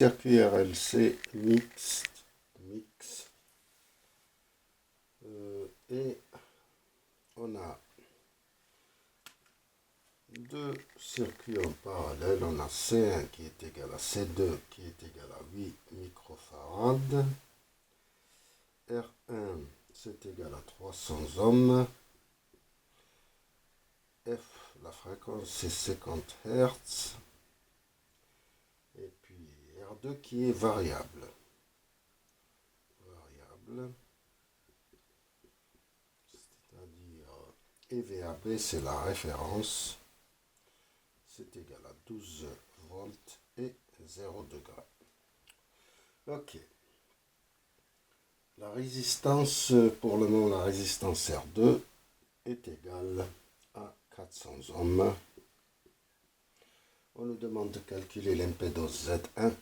Circuit RLC mix et on a deux circuits en parallèle. On a C1 qui est égal à C2 qui est égal à 8 microfarad. R1 c'est égal à 300 ohms. F, la fréquence c'est 50 Hz. Et puis R2 qui est variable. C'est-à-dire EVAB c'est la référence. C'est égal à 12 volts et 0 degré. Ok. La résistance, pour le moment, la résistance R2 est égale à 400 ohms. On nous demande de calculer l'impédance Z1,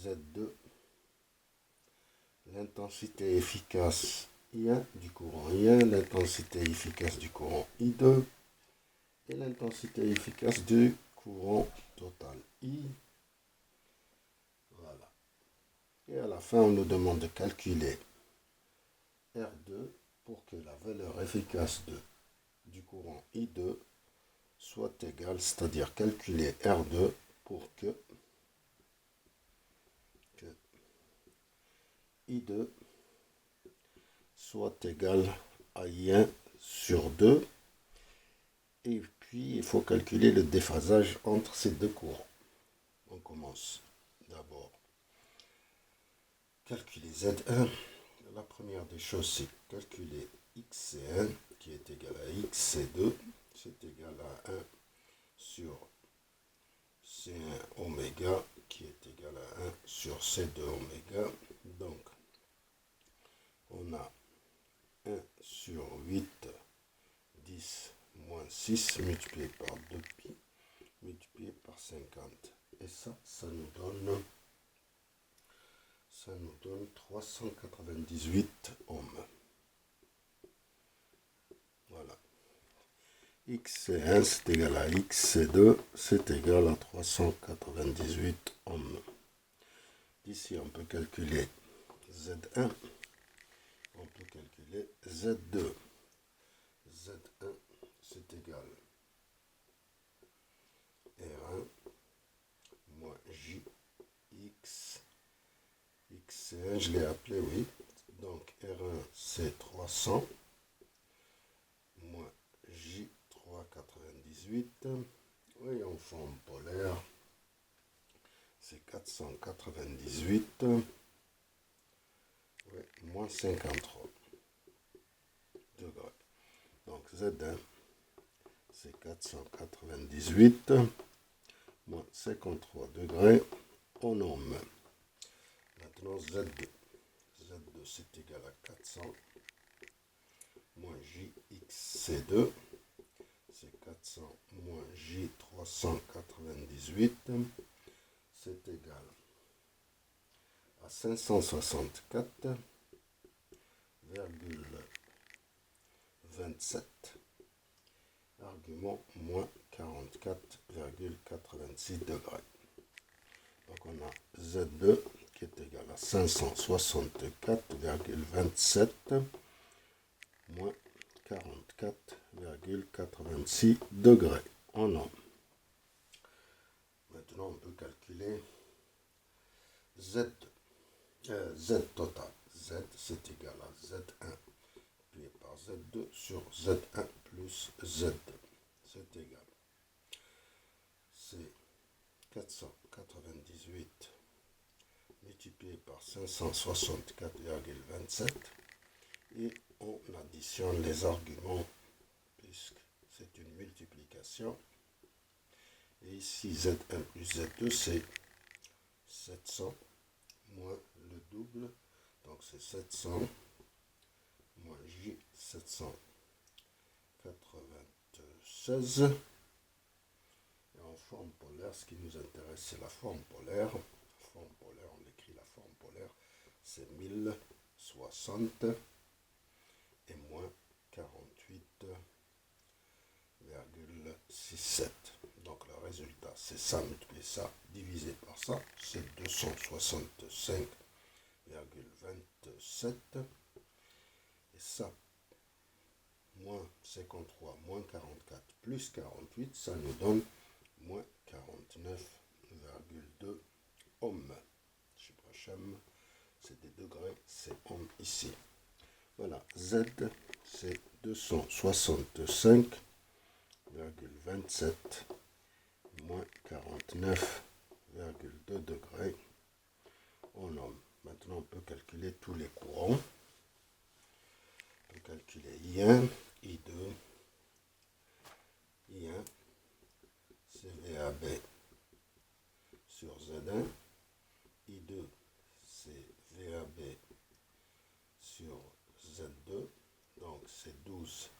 Z2, l'intensité efficace I1 du courant I1, l'intensité efficace du courant I2 et l'intensité efficace du courant total I. Voilà. Et à la fin, on nous demande de calculer R2 pour que la valeur efficace du courant I2 soit égale, c'est-à-dire calculer R2 pour que I2 soit égal à I1 sur 2. Et puis, il faut calculer le déphasage entre ces deux courants. On commence d'abord calculer Z1. La première des choses, c'est calculer XC1 qui est égal à XC2. C'est égal à 1 sur C1 oméga qui est égal à 1 sur C2 oméga. Donc, on a 1 sur 8, 10 moins 6 multiplié par 2pi multiplié par 50. Et ça nous donne 398 ohms. Voilà. XC1 c'est égal à XC2, c'est égal à 398 ohms. Ici, on peut calculer Z1, on peut calculer Z2. Z1, c'est égal R1 moins JX. XC1, je l'ai appelé, oui. Donc R1, c'est 300 moins J398. Oui, en forme polaire, c'est 498. Oui, moins 53 degrés. Donc Z1, c'est 498 moins 53 degrés en ohms. Maintenant Z2. Z2 c'est égal à 400 moins JXC2. C'est 400 moins J398. C'est égal à 564,27. Argument moins 44,86 degrés. Donc on a Z2 qui est égal à 564,27 moins 44,86 degrés en ohms. Maintenant on peut calculer Z total. Z c'est égal à Z1 multiplié par Z2 sur Z1 plus Z2. C'est égal. C'est 498 multiplié par 564,27 et on additionne les arguments puisque c'est une multiplication. Et ici Z1 plus Z2 c'est 700 moins le double, donc c'est 700 moins J796. Et en forme polaire, ce qui nous intéresse, c'est la forme polaire. Forme polaire, on écrit la forme polaire, c'est 1060 et moins 48,67. Donc le résultat, c'est ça multiplié ça, divisé par ça, c'est 265,27. Et ça, moins 53, moins 44, plus 48, ça nous donne moins 49,2 ohms. Shibra-Shem, c'est des degrés, c'est ohm ici. Voilà, Z, c'est 265,27 moins 49,2 degrés en ohm. Maintenant, on peut calculer tous les courants. On peut calculer I1, I2, I1, c'est VAB sur Z1, I2, c'est VAB sur Z2, donc c'est 12,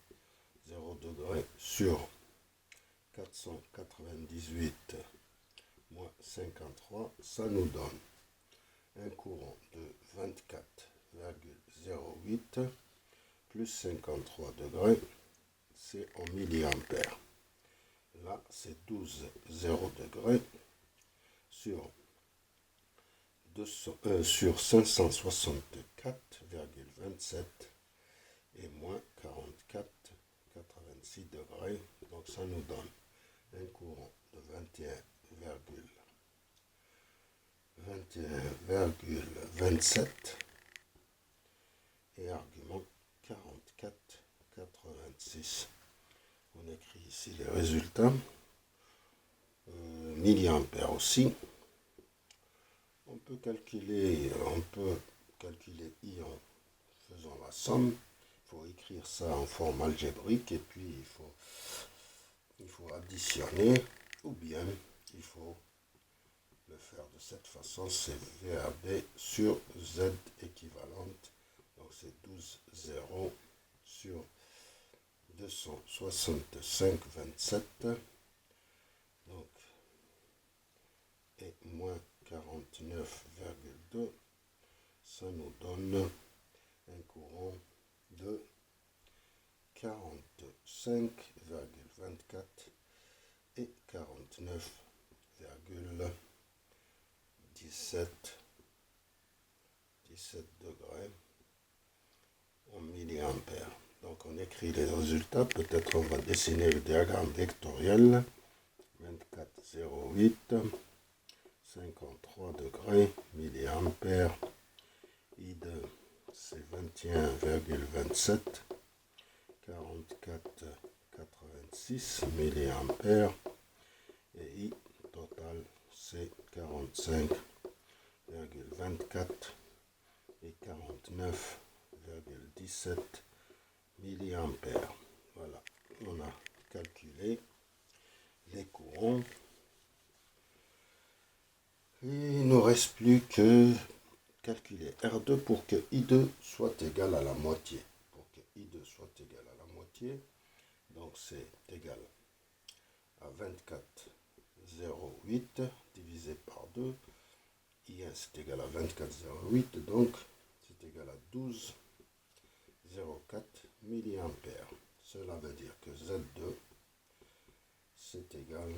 0 degré sur 498 moins 53, ça nous donne un courant de 24,08 plus 53 degrés, c'est en milliampères. Là, c'est 12, 0 degrés sur 564,27 et moins 44,86 degrés. Donc ça nous donne un courant de 21,27 et argument 44,86. On écrit ici les résultats. Milliampères aussi. On peut calculer I en faisant la somme. Il faut écrire ça en forme algébrique et puis il faut additionner ou bien il faut le faire de cette façon. C'est VAB sur Z équivalente. Donc c'est 12 0 sur 265,27. Donc et moins 49,2, ça nous donne un courant de 45,24 et 49,17 degrés en milliampères. Donc on écrit les résultats, peut-être on va dessiner le diagramme vectoriel. 24,08, 53 degrés, milliampères. I2, c'est 21,27, 44,86 milliampères. Et I total, c'est 45,24 et 49,17 milliampères. Voilà, on a calculé les courants. Et il ne nous reste plus que calculer R2 pour que I2 soit égal à la moitié. Pour que I2 soit égal à la moitié, donc c'est égal à 24,08 divisé par 2. I1 c'est égal à 24,08, donc c'est égal à 12,04 milliampères. Cela veut dire que Z2 c'est égal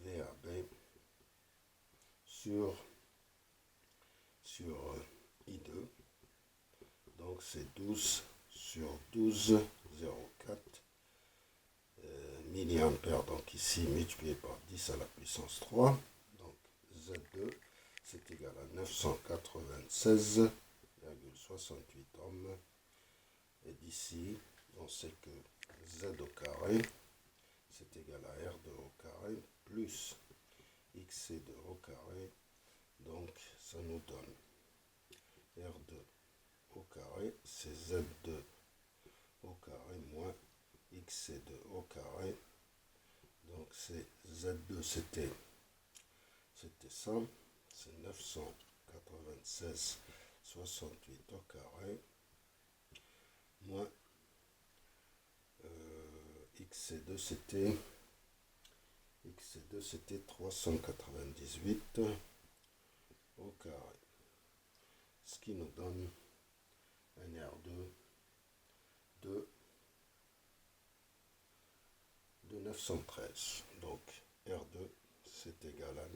VAB sur I2. Donc c'est 12 sur 12,04 milliampères. Donc ici multiplié par 10 à la puissance 3. Donc Z2 c'est égal à 996,68 ohms. Et d'ici, on sait que Z au carré c'est égal à R2 au carré plus XC2 au carré. Donc ça nous donne R2 au carré, c'est Z2 au carré moins XC2 au carré. Donc c'est Z2 c'était ça, c'est 996,68 au carré moins XC2 c'était 398 au carré, ce qui nous donne un R2 de 913. Donc R2 c'est égal à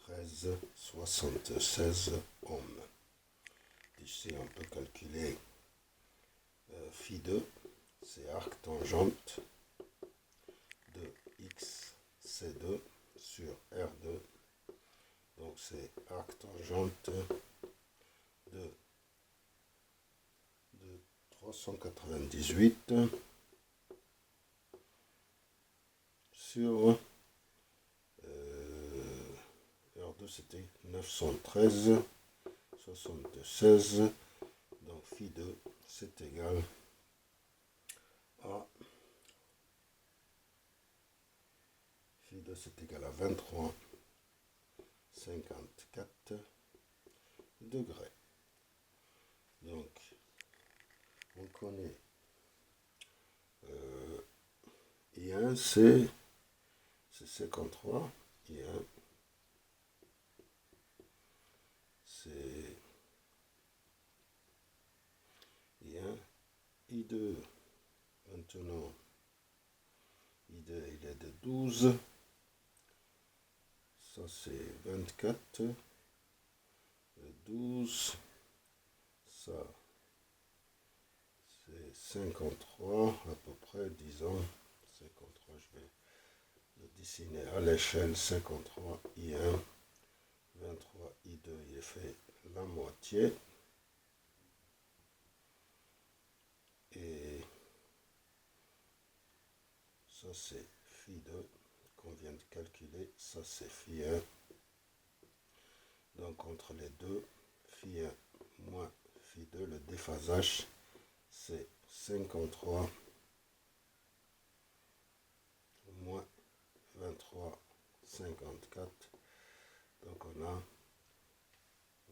913,76 ohms. Ici, on peut calculer phi2, c'est arc tangente de XC2 sur R2. Donc, c'est arc tangente de 398 sur R2, c'était 913,76. Donc phi 2 c'est égal à 23,54 degrés. Donc on connaît I1 c'est 53, I1 c'est I1, I2 maintenant, I2 il est de 12, ça c'est 24, 12, ça c'est 53 à peu près, disons 53, je vais le dessiner à l'échelle. 53 I1, 23 I2, il est fait la moitié, et ça c'est phi 2 qu'on vient de calculer, ça c'est phi 1. Donc entre les deux, phi 1 moins phi 2, le déphasage c'est 53 moins 23,54. Donc on a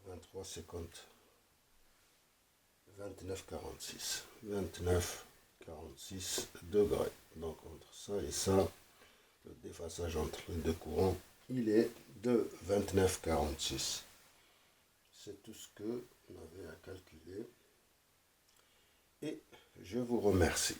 29,46 degrés. Donc entre ça et ça, le déphasage entre les deux courants, il est de 29,46. C'est tout ce que on avait à calculer. Et je vous remercie.